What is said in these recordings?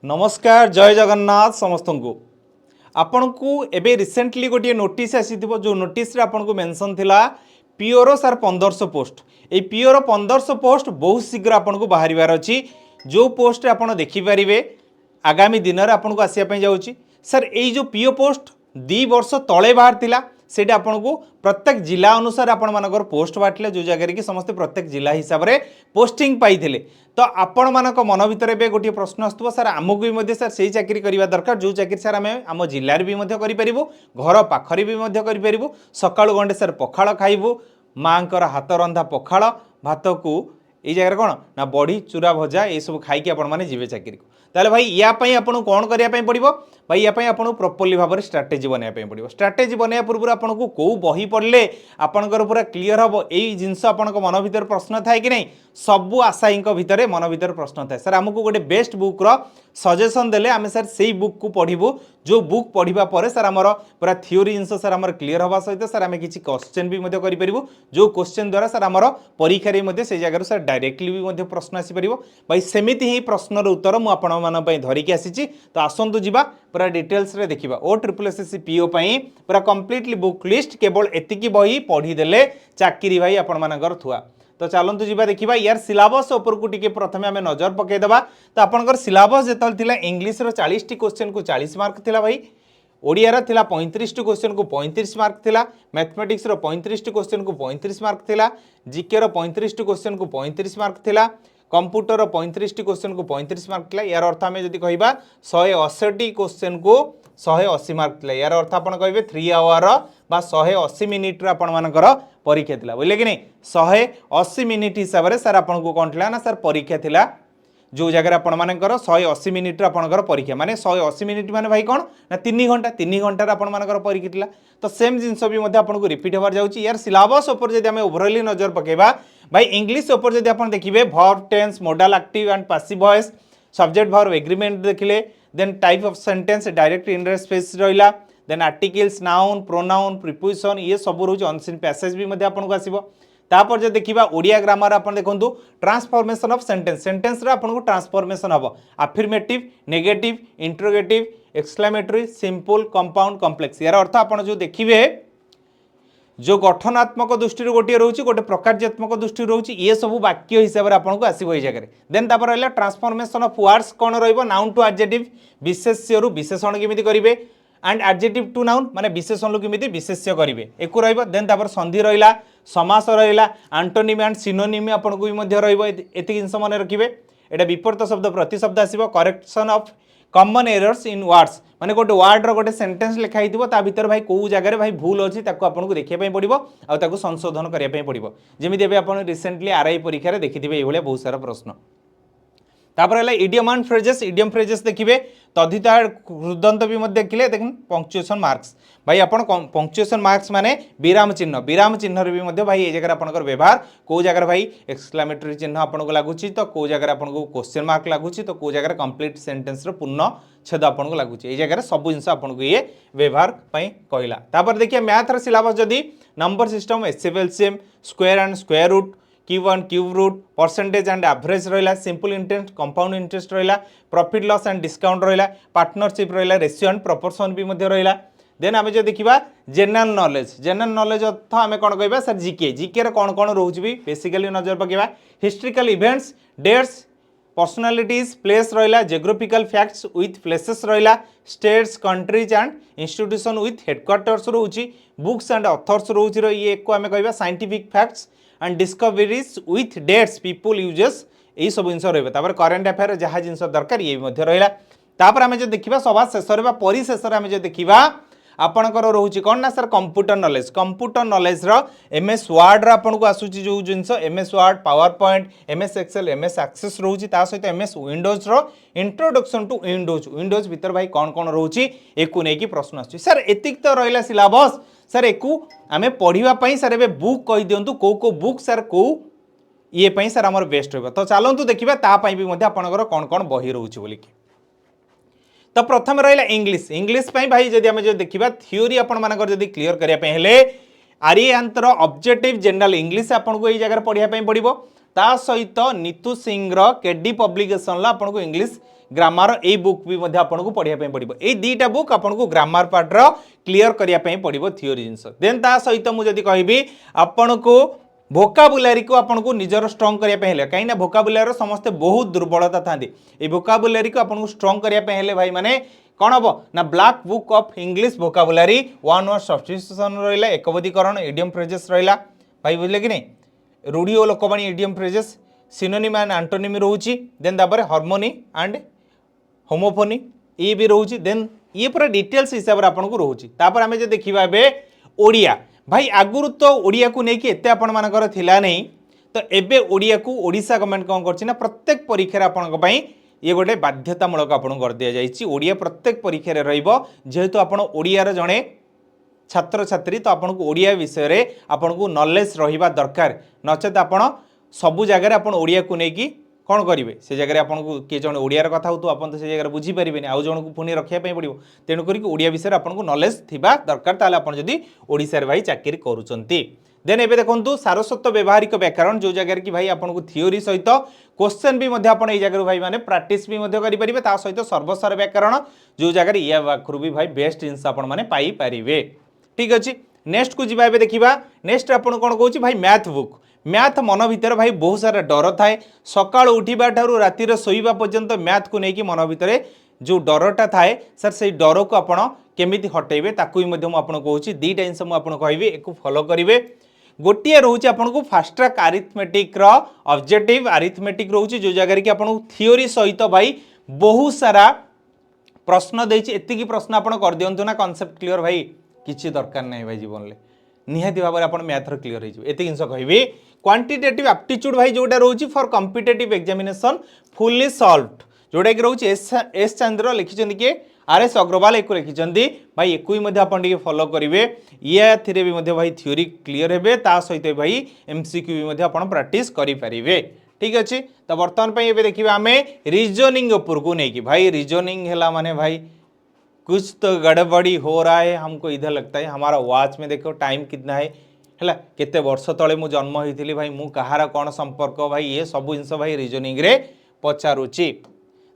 नमस्कार जय जगन्नाथ समस्त को आपण को एबे रिसेंटली गोटे नोटिस आसी जो नोटिस रे आपण को मेंशन थिला पीओरो सर 1500 पोस्ट ए पीओरो 1500 पोस्ट बहुत शीघ्र आपण को बाहर अच्छी जो पोस्ट आपण देखि पारिबे आगामी दिन में आपको आसापी जाऊँगी सर यही जो पीओ पोस्ट 2 वर्ष तले बाहर थिला सेटा आपन को प्रत्येक जिला अनुसार आपण मानकर पोस्ट बांटले जो जगह कि समस्त प्रत्येक जिला हिसाब से पोस्टिंग पाई तो आपण मानक मन भितर ए गोटे प्रश्न आसुव सर आमको भी सर से चाकरी करवा दरकार जो चाकरी सर आम आम जिले भी करूँ घर पाखरी भी करूँ सकाळु गंडे सर पखाड़ खाइबू माँ हाथ रंधा पखाड़ भात को ये जगह कौन ना बड़ी चूरा भजा ये सब खाई आपण मैंने जी चाकरी को ताले भाई यापाई आपको कौन करने पड़ो भाई यापाई आपको प्रॉपर्ली भाव में स्ट्राटेजी बनवाई पड़ो स्ट्राटेजी बनवा पूर्व आपको कौ बही पढ़ले आपंकर पूरा क्लीयर हम यही जिनस आप मन भर प्रश्न थाए कि नहीं सबू आशायी भितर मन भर प्रश्न थाए सर आमको गोटे बेस्ट बुक्र सजेसन देले आम सर से बुक को पढ़ू जो बुक पढ़ा पर सर आमर पूरा थ्योरी जिनस सर आम क्लीयर हवा सहित सर आम किसी क्वेश्चन भी करूँ जो क्वेश्चन द्वारा सर आमर परीक्षा से जगह सर डायरेक्टली भी प्रश्न आसीपर भाई सेमती ही प्रश्नर उत्तर मुझे धरिकी आसी तो आसतु जी पूरा डिटेल्स रे देखा OSSC PO पूरा कम्प्लीटली बुक लिस्ट केवल एतिकी बही पढ़ीदे चाकरी भाई आपण थुआ तो चलतु जी देखा यार सिलेबस उपर को टिके प्रथमे आम नजर पकईदे तो आपंकर सिलेबस जो इंग्लीश 40 क्वेश्चन को 40 मार्क थिला भाई ओडिया थिला 35 क्वेश्चन को 35 मार्क थिला मैथमेटिक्स 35 क्वेश्चन को 35 मार्क थिला जीके 35 क्वेश्चन को 35 मार्क थिला कंप्यूटर 35 क्वेश्चन को 35 मार्क थिला यार अर्थ आम जदि कहबा 168 क्वेश्चन को 180 मार्क थिला यार अर्थ आपण कहबे 3 आवर बा 180 मिनिट रे आपण मानकर परीक्षा थिला बुझले कि नहीं 180 मिनिट हिसाब से सर आपन को कोन थिला ना सर परीक्षा थिला जो जगह आपण मानकर 180 मिनिट रे आपनकर परीक्षा माने 180 मिनिट माने भाई कोन ना 3 घंटा आपण मानकर परीक्षा थिला तो सेम जिनस भी मध्ये आपन को रिपीट होबार जाउची यार सिलेबस ऊपर जदि हम ओवरऑली नजर पकेबा भाई इंग्लिश ऊपर जदि आपण देखिबे verb tense modal active and passive voice subject verb agreement देखिले then type of sentence direct indirect speech रहिला then articles noun pronoun preposition ये सब रोज अनसीन पैसेज भी मध्ये आपन को आसीबो तापर जे देखिबा ओडिया ग्रामर आपन देखंतु ट्रांसफॉर्मेशन ऑफ सेंटेंस सेंटेंस रे आपन को ट्रांसफॉर्मेशन हबो affirmative negative interrogative exclamatory simple compound complex यार अर्थ आपन जो देखिबे जो गठनात्मक दृष्टि गोटे रोचे गोटे प्रकार्यात्मक दृष्टि रोचे ये सब वाक्य हिसाब से आपको आसो ये जगह देन तापर रहा ट्रांसफॉर्मेशन ऑफ वर्ड्स कौन नाउन टू एडजेक्टिव विशेष्य रु विशेषण केमी करेंगे एंड एडजेक्टिव टू नाउन माने विशेषण केमी विशेष्य करेंगे एक देन तापर संधि रहा समास रहा आंटोनिम एंड सिनोनिम आपको भी रही जिन मन रखिए यहाँ विपरीत शब्द प्रतिशब्द आसो correction of common errors in words माने गोटे वर्ड रो गोटे सेंटेंस लिखाई ता भीतर भाई कौ जगह भाई भूल अच्छी आपको देखा पड़ो आउ संशोधन करने पड़ो जमी आप रिसेंटली RI परीक्षा देखिए ये बहुत सारा प्रश्न तापर है इडियम एंड फ्रेजेस देखिए तद्धित हृदंत भी देखिले देख पंक्चुएशन मार्क्स भाई आप पंक्चुएशन मार्क्स माने विराम चिन्ह भी भाई ये जगह आपंकर व्यवहार कौ जगह भाई एक्सक्लेमेटरी चिन्ह आपको लगुच तो कौ जगह आपको क्वेश्चन मार्क लगुच तो कौ जगह कंप्लीट सेंटेंस पूर्ण छेद आपको लगुच ये जगह सब जिन आपको ये व्यवहार कहला तापर देखिए मैथर सिलेबस जदि number system SFLCM square and square root cube and cube root percentage and average रहा सिंपल इंटरेस्ट कंपाउंड इंटरेस्ट रहा प्रॉफिट लॉस एंड डिस्काउंट रहा पार्टनरशिप रहा रेशियो एंड प्रपोर्शन भी रहा देन आम जो देखा जनरल नॉलेज अर्थ आम कौन कह सर जीके कौन कौन रोच भी बेसिकली नजर पकेबा historical events dates personalities place रहा जियोग्राफिकल फैक्ट्स विथ प्लेसेस रहा states countries and institution with headquarters रोची बुक्स एंड ऑथर्स रोच ये एक आम कह scientific facts and discoveries with dates people uses यही सब जिन रहा करेन्ट अफेयर जहाँ जिन दरकार ये भी रहा आम जो देखा सभा शेष परिशेष आम जो देखा आपणकर रोचे कौन ना sir computer knowledge MS word आपको आसूची जो जिनस MS word PowerPoint MS Excel MS Access रोची सहित MS Windows introduction to Windows भीतर भाई कौन कौन रोची एक नहीं प्रश्न आसुची सर एतिक तो रहा सिलेबस सर एक आम पढ़ाई सर ए बुक कही दिंतु कौ बुक सर कौ ये सर आमर बेस्ट रहा तो चलतु देखा तापाई भी आपंकर कौन कौन बही रोचे बोलिकी तो प्रथम रहा इंग्लीश भाई जदि आम जो देखा थ्योरी आपंकर क्लीयर करने आर्यांतर ऑब्जेक्टिव जनरल इंग्लीश आपको ये जगह पढ़ाई पड़ो ता सहित नीतू सिंह केडी पब्लिकेशन आपको इंग्लीश ग्रामर ए बुक भी मध्य आपको पढ़िया पड़ो ये दुईटा बुक आपको ग्रामर पार्टर क्लीयर करने पड़ो थ्योरी जिनस देन ता सहित मुझे कहि आपण को भोकाबुलारी को आपको निजर स्ट्रंग करने कहीं भोकाबुलारी समस्ते बहुत दुर्बलता था ये भोकाबुलारी को आपको स्ट्रंग करने भाई माने कौन हम ना black book of English vocabulary one word substitution रहा एकवदीकरण इडियम फ्रेजेस रहा भाई बुझे कि नहीं रूढ़ी और लोकवाणी idiom phrases synonym and antonym रोची देन तापर हार्मोनी एंड होमोफोनी ये भी रोची देन ये पूरा डिटेल्स हिसाब से आपको रोची तापर आम जो देखा ओडिया भाई आगुरी तो ओडिया को लेकिन एत आपर थिला नहीं तो एबे ओडिया को ओडिशा गवर्नमेंट कौन कर प्रत्येक परीक्षा आपण ये गोटे बाध्यतामूलक आपको कर दि जाइए ओडिया प्रत्येक परीक्षा जेहेतु आप ओडियार जड़े छात्र छात्री तो आपको ओडिया विषय रे आपको नॉलेज रहिबा दरकार नचेत आप सबू जगह आप ओडिया को लेकिन कौन करेंगे से जगह आपको किए जन ओडियार कथा हो तो आप से जगह बुझीपारे आउ जन को पुणी रखापी पड़ो तेणुक ओडिया विषय आपको नॉलेज थिबा दरकार ताले आप जदि ओडिशा भाई चाकरी करुँच देन एबे देखंतु सारस्वत व्यवहारिक व्याकरण जो जगह कि भाई आपको थ्योरी सहित क्वेश्चन भी आप जगह भाई माने प्रैक्टिस भी करेंगे ता सहित सर्वसार व्याकरण जो जगह या पाखु भी भाई बेस्ट जिनस आपरे ठीक अच्छे नेक्स्ट को जी देखा नेक्स्ट आपको कौन कौन भाई मैथ बुक मैथ मन भितर भाई बहुत सारा डर थाए सका उठा ठार रातिर शोवा पर्यंत मैथ को लेकिन मन भितर जो डरटा थाए सर से डर को आप केमिति हटेबे ताकू भी आपको कहूँ दुईटा जिनस मुझे कहबी एक फॉलो करेंगे गोटे रोचे आपको fast track arithmetic objective arithmetic रोचे जो जगह कि आपको थ्योरी सहित भाई बहुत सारा प्रश्न देती एतिकी प्रश्न आप कर दिंतु ना कॉन्सेप्ट क्लियर भाई किसी दरकार नहीं भाई जीवन में निहाती भाव में आप मैथर क्लियर हो जिन कहबी क्वांटिटेटिव एप्टीट्यूड भाई जोटा रोचे for competitive examination fully solved जोटा कि रोचे एस चंद्र लिखिं किए आर.एस. अग्रवाल एक लिखिं भाई एक आप फॉलो करेंगे ये भी भाई थ्योरी क्लीयर हे सहित भाई एमसीक्यू भी आप प्रैक्टिस करेंगे ठीक अच्छे तो बर्तमान पे देखिए आम रीजनिंग उपर को नहीं भाई रीजनिंग है माने भाई कुछ तो गड़बड़ी हो रहा है हमको इधर लगता है हमारा वॉच में देखो टाइम कितना है केते वर्ष तले मु जन्म होती भाई मु कहार कौन संपर्क भाई ये सब जिनस भाई रीजनिंग रे पचारुची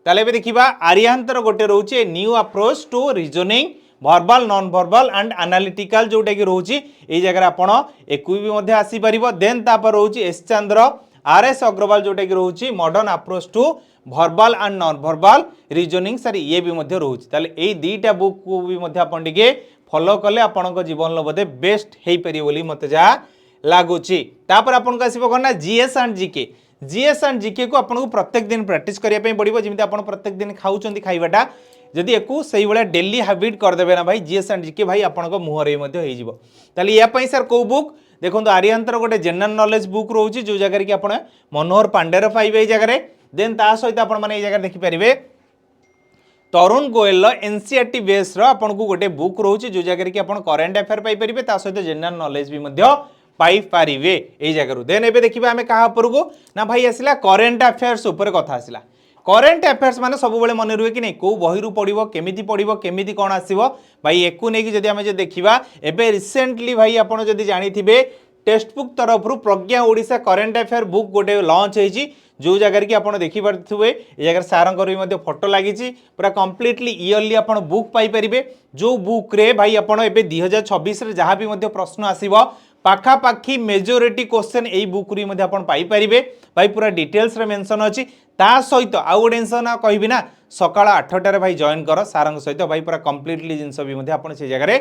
ताले देखा आर्यांतर गोटे रोचे new approach to reasoning verbal non verbal and analytical जोटा कि रोचे ये जगह आपड़ एक भी आसीपर देन तापर रोचे एस चंद्र आर.एस. अग्रवाल जोटा कि रोचे modern approach to verbal and non verbal reasoning sir ये भी रोचे ताले ये दुईटा बुक को भी आपटे फॉलो कले आपण जीवन बोधे बेस्ट हो पारे बोली मत जहाँ लगुच आपको आसो कौन जीएस एंड जीके को आपको प्रत्येक दिन प्रैक्टिस करने पड़ो जमी आप प्रत्येक दिन खाऊँ खाइबाटा जदि एक से भाई डेली हैबिट करदे ना भाई जीएस एंड जीके भाई आपको मुहर होली यापाई सर कौ बुक देखो आर्यांतर गोटे जनरल नॉलेज बुक रोचे जो जगह कि आप मनोहर पांडेर पाइबे जगह देन ता सहित आपने जगह देखिपारे तरुण गोयल एनसीईआरटी बेस आपको गोटे बुक रोचे जो जगह कि आप करेन्ट अफेयर पाइपर सहित जनरल नॉलेज भी पाइपर ये जगह देन ए देखा आम क्या को ना भाई आसला करेन्ट अफेयर्स उपर कथा आसला करेन्ट अफेयर्स माने सब बेले मन रुहे कि नहीं कौ बही पढ़ो केमिति कौन आसो भाई एक नहीं जब आम देखा एवं रिसेंटली भाई आपड़ जब जानी टेक्स्ट बुक तरफ प्रज्ञा ओडिशा करेन्ट अफेयर बुक गोटे लॉन्च होती जो जगह कि आप देखिपे ये जगह सारंकर भी फोटो लगी पूरा कम्प्लीटली इयरली आप बुक पाइपर जो बुक रे भाई आपड़ ए 2026 जहाँ भी प्रश्न आसो पाखापाखि मेजोरिटी क्वेश्चन यही बुक री पाइपर भाई पूरा डिटेल्स रे मेंशन अच्छी ता सहित आउ गोटे जिन कहि ना सकाळ 8टार भाई जॉइन कर सारंग सहित भाई पूरा कम्प्लीटली जिनस भी आप जगह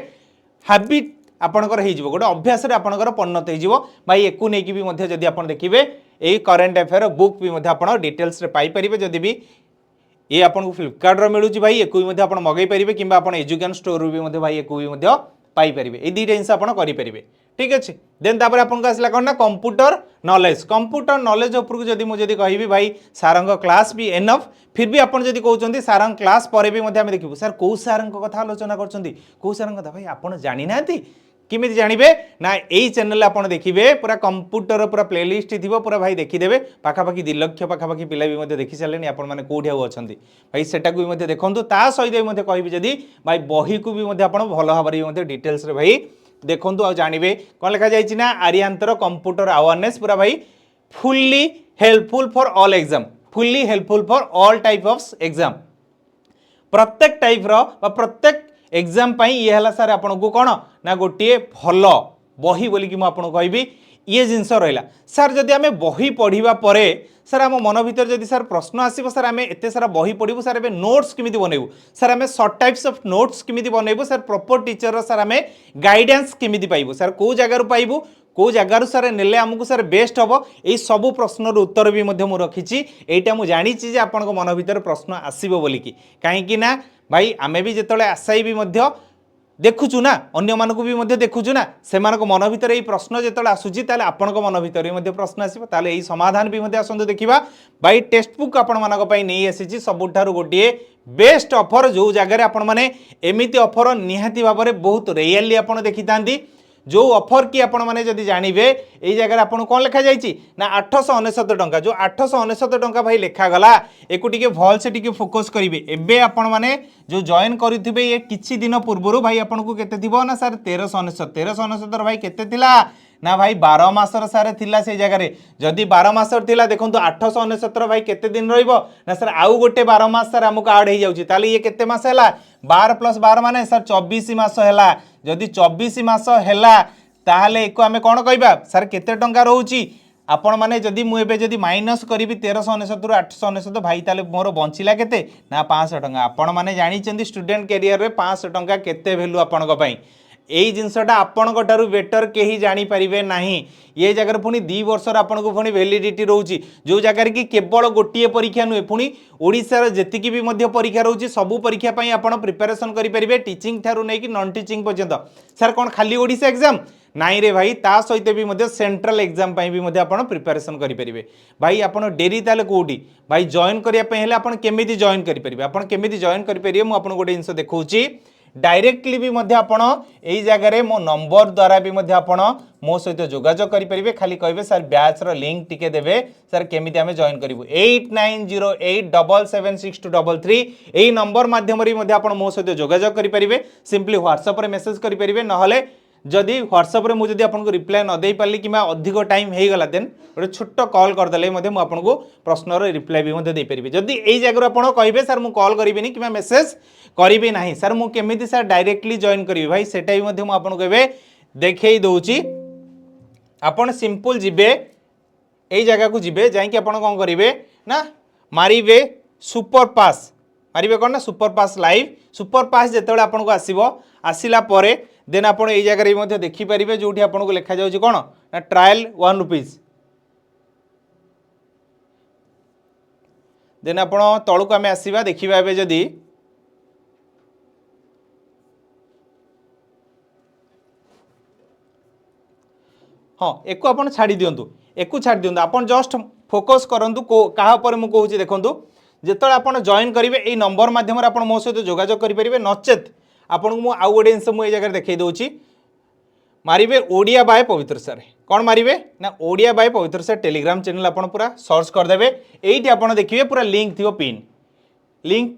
हैबिट आपणकर हो गोटे अभ्यास आपणकर परिणत हो भाई एक नहीं भी जदि आप देखिए यही करेन्ट अफेयर बुक भी आप डिटेल्स पाइपर जदि भी ये आपको फ्लिपकार्ट मिलूँ भाई एक भी आप मगई पारे कि एजुकेशन स्टोर भी भाई एक भी पाइपर ये दुईटा जिन आप करेंगे ठीक अच्छे देन तापर आपको आसला कौन ना कंप्यूटर नॉलेज उपरको जदि मुझे कहि भाई सारंग क्लास भी एनफ फिर भी आपड़ जदि कहते सारंग क्लास पर भी देखू सर कौ सारंग कथा आलोचना कर सारंग कथा भाई आप जानी ना किमिति जानवे ना यही चैनल आप देखिए पूरा कंप्यूटर पूरा प्लेलिस्ट थी पूरा भाई देखीदे पाखापाखि 2 लाख पाखापाखि पिला भी देखी सारे आपण कौटी अच्छा भाई सेटा भी देखूँ ता सहित भी कहि जदि भाई बही को भी आप भल भाव में डिटेल्स भाई देखूँ आ जानवे कौन लिखा जाए ना आर्यांतर कंप्यूटर अवेयरनेस पूरा भाई fully helpful for all exam fully helpful for all type of exam प्रत्येक टाइप रो प्रत्येक एग्जाम पाई ये हला सर आपन को कोन ना गोटे भल बही बोली कि मु आपन कहबी ये जिनस रहा सर जदि आम बही पढ़ा पर सर आम मन भर जब सर प्रश्न आसो सर आम एत सारा बही पढ़ू सर ए नोट्स केमी बनइबू सर आम सर्ट टाइप्स ऑफ नोट्स केमी बनइबू सर प्रॉपर टीचर सर आम गाइडेंस केमी पाइबू सर कौ जगार पाइबू कौ जगार सर नेले आमको सर बेस्ट हम यही सबू प्रश्नर उत्तर भी मुझे रखी यहीटा मुझे जानी आपण मन भर प्रश्न आसो बोलिकी कहीं भाई आमे भी जिते आशाई भी देखुचु ना अन्य मानक भी देखुचु ना से मन भर ये प्रश्न जो आसूसी आपण मन भर भी प्रश्न आसो यही समाधान भी आसतु देखा भाई टेक्स्ट बुक आपण नहीं आसी सबुठार गोटे बेस्ट ऑफर जो जगह आपण मैंने एमती ऑफर निहाती भाव में बहुत रियली आप देखी था जो ऑफर की आपण मैंने जदि जानवे ये जगह आपको कौन लिखा जाइए ना 899 टंका जो 899 टंका भाई लिखागला एक भल से टी फोकस करेंगे एवं आपण मैंने जो जॉइन करेंगे ये किसी दिन पूर्व भाई आपको केते थिबो ना सर 1399 भाई केते थिला ना भाई 12 मासर सारे थिला से जगह जदि 12 मासर थिला देखो 899 भाई केते दिन रहिबो ना सर आउ गोटे 12 मास सर हमको आड हो जाउची ताले ये केते मास हैला 12 + 12 माने सर 24 मास हैला जदि 24 मास हैला ताहले एको आमे कोन कहबा सर केते टंका रहउची आपण माने जदि मु एबे जदि माइनस करिवि 1399 रु 899 भाई ताले मोर बंचिला केते ना 500 टंका आपण माने जानि चंदी स्टूडेंट कैरियर रे 500 टंका केते वैल्यू आपण को पई यही जिनसटा आपण ठारू बेटर कहीं जानीपारे ना ये जगह पुणी 2 वर्ष आपन को पुणी वैलिडिटी रोची जो जगह कि केवल गोटे परीक्षा नुहे पुणी ओडिशार जेतिकी भी मध्य परीक्षा रोची सबू परीक्षा पई आपण प्रिपरेशन करेंगे टीचिंग ठारू नहीं कि नॉन टीचिंग पर्यंत सर कौन खाली ओडिशा एग्जाम नाई रे भाई ता सहित भी मध्य सेंट्रल एग्जाम पई भी मध्य आपण प्रिपरेशन करेंगे भाई आपण डेरी ताले कोठी भाई जॉइन करिया पई हेले आपण केमिति जॉइन करेंगे आपण केमिति जॉइन करेंगे मु आपण गोटे जिनस देखौची डायरेक्टली भी मध्य आपण एई जगह रे मो नंबर द्वारा भी मध्य आपण मो सहित जोगाजोग करि परिबे खाली कहबे सर बैच रो लिंक टिके देबे सर केमिति हमें जॉइन करिवु 8908776233 एई नंबर माध्यम रे मध्य आपण मो सहित जोगाजोग करि परिबे सिंपली व्हाट्सएप रे मेसेज करि परिबे नहले जदि व्हाट्सएप रे मुझे आपको रिप्लाई न दे पाली कि अधिक टाइम हो गला देन गोटे छोट कॉल करदे मुझे प्रश्नर रिप्लाई भी दे पारि जदि यही जगह आप कहे सर मुझे कॉल करी कि मेसेज करी ना सर मुझे सर डायरेक्टली जॉइन करी भाई सेटा भी आपको कहे देखे दूची आपन सिंपल जीवे यही जगह को जीवे जाकि कौन करेंगे ना मारे सुपर पास मारे कौन ना सुपर पास लाइव सुपर पास जिते आपको आसला देन आप यही जगह भी देखिपारे जो आपको लिखा जाऊँगी कौन ना ट्रायल 1 रुपीज देन आप तलू आम आसवा देखा जदि हाँ एक आप छाड़ी दिंतु एक छाड़ी दिंतु आप जस्ट फोकस करूँ क्या मुझे देखूँ जिते आप जॉइन करेंगे ये नंबर मध्यम आप मो सहित जोगाजोग करेंगे नचेत आपको मुझे आउ गोटे जिन मुझे जगह देखई दूसरी मारे ओडिया बाय पवित्र सर कौन मारे ना ओडिया बाय पवित्र सर टेलीग्राम चैनल आप पूरा सर्च करदे ये आप देखिए पूरा लिंक थी पिन लिंक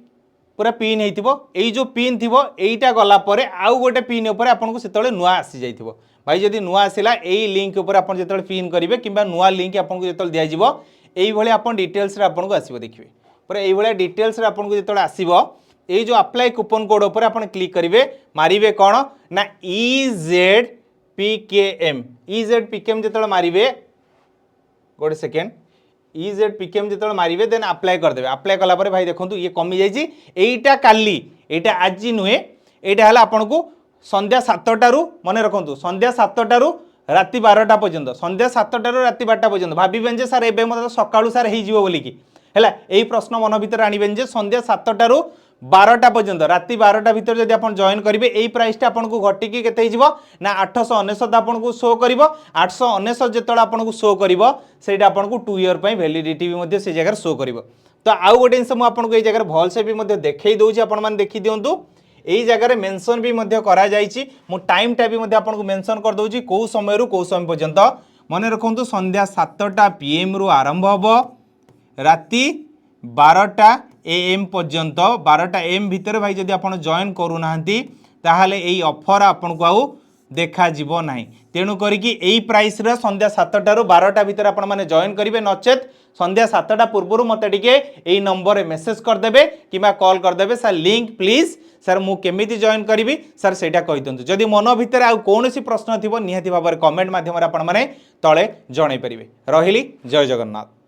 पूरा पिन हो जो पिन थी यहीटा गलापर आउ गोटे पिन उपर आपको से नुआ आसी जाइए भाई जदि नुआ आसला यही लिंक उपर आप जो पिन करेंगे कि नुआ लिंक आपको जो दिज्व यही आप डिटेल्स आपको आसो देखिए पूरा यही डिटेल्स आपको जो आसो ये जो अप्लाई कूपन कोड उपर आप क्लिक करेंगे मारे कौन ना EZPKM EZPKM जो मारे गोटे सेकेंड EZPKM जो मारे देन अप्लाई करदे अप्लाई कलापर भाई देखो ये कमी जाइए यहीटा काली यहाँ आज नुहे यहाँ है आपन को संध्या 7टारू मन रखु संध्या 7टारू राति 12टा पर्यंत संध्या 7टारू राति 12टा पर्यंत भावें जे सार एवं मतलब सकाळू सार हो बोलिकी है यही प्रश्न मन भर आणवें जे संध्या 7टारू 12टा पर्यंत राति 12टा भीतर जब आप जॉइन करेंगे यही प्राइसटा आपको घटिकी केते ना 899 आपको शो कर 899 जो आपको शो कर आपको 2 ईयर वैलिडिटी भी से जगह शो कर तो आउ गोटे जिन मुझे ये जगह भलसे भी देखई दूसरी आप देखी दिंतु यही जगह मेंशन भी करा टाइमटा भी आपको मेंशन कर दूसरी कौ समय कौ समय पर्यंत मन रखु संध्या 7टा PM रु आरंभ हम राति 12टा AM पर्यंत 12टा AM भितर भाई जदि आप जॉइन करूना ताहले यही ऑफर आपन को आउ देखाଯିब नाही। तेणु करिकी एई प्राइस रे संध्या 7टा रु 12टा भितर आपण माने जॉइन करिवे, नचेत संध्या 7टा पूर्व मते टिके एई नंबर रे मेसेज कर देबे किबा कॉल कर देबे, सर लिंक प्लीज सर मु केमिति जॉइन करिवि सर सेटा कहि दंतु। जदि मन भितर आ कोनोसी प्रश्न थिबो निहाती भाबरे कमेंट माध्यम रे आपण माने तळे जणाई परिबे। रहिली, जय जगन्नाथ।